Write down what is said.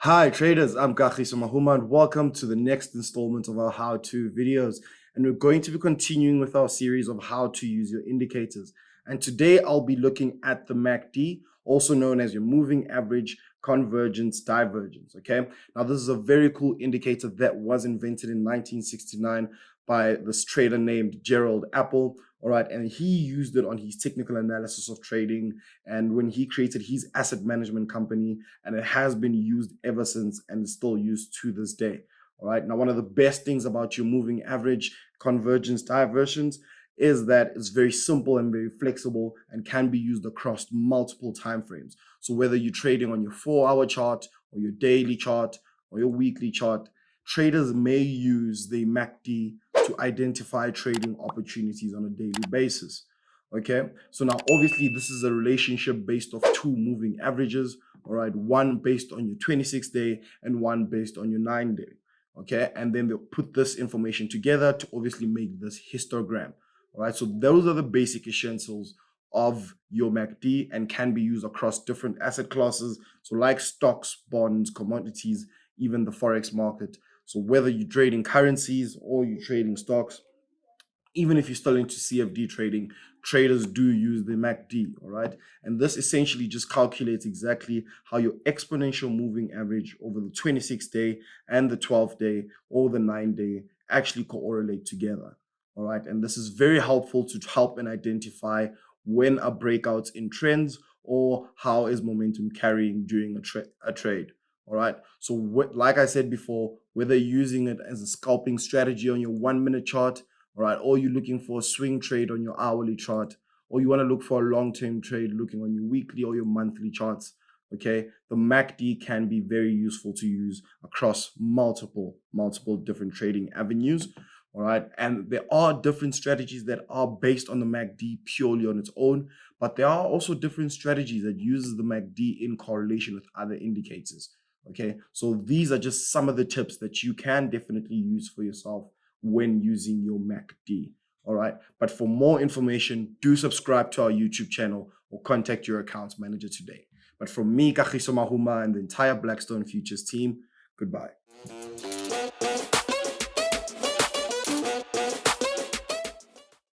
Hi traders, I'm Kagiso Mahuma and welcome to the next installment of our how-to videos. And we're going to be continuing with our series of how to use your indicators. And today I'll be looking at the MACD, also known as your moving average convergence divergence. Okay, now this is a very cool indicator that was invented in 1969 by this trader named Gerald Apple. All right, and he used it on his technical analysis of trading and when he created his asset management company, and it has been used ever since and is still used to this day. All right, now one of the best things about your moving average convergence divergence is that it's very simple and very flexible and can be used across multiple time frames. So whether you're trading on your 4-hour chart or your daily chart or your weekly chart, traders may use the MACD to identify trading opportunities on a daily basis. Okay, so now obviously this is a relationship based off two moving averages. All right, one based on your 26-day and one based on your 9-day. Okay, and then they'll put this information together to obviously make this histogram. All right, so those are the basic essentials of your MACD and can be used across different asset classes. So like stocks, bonds, commodities, even the Forex market. So whether you're trading currencies or you're trading stocks, even if you're still into CFD trading, traders do use the MACD, all right? And this essentially just calculates exactly how your exponential moving average over the 26-day and the 12-day or the 9-day actually correlate together, all right? And this is very helpful to help and identify when a breakout in trends or how is momentum carrying during a trade. All right. So like I said before, whether you're using it as a scalping strategy on your 1-minute chart, all right, or you're looking for a swing trade on your hourly chart, or you want to look for a long-term trade looking on your weekly or your monthly charts, okay, the MACD can be very useful to use across multiple different trading avenues. All right, and there are different strategies that are based on the MACD purely on its own, but there are also different strategies that uses the MACD in correlation with other indicators. Okay, so these are just some of the tips that you can definitely use for yourself when using your MACD. All right, but for more information, do subscribe to our YouTube channel or contact your accounts manager today. But from me, Kagiso Mahuma, and the entire BlackStone Futures team, goodbye.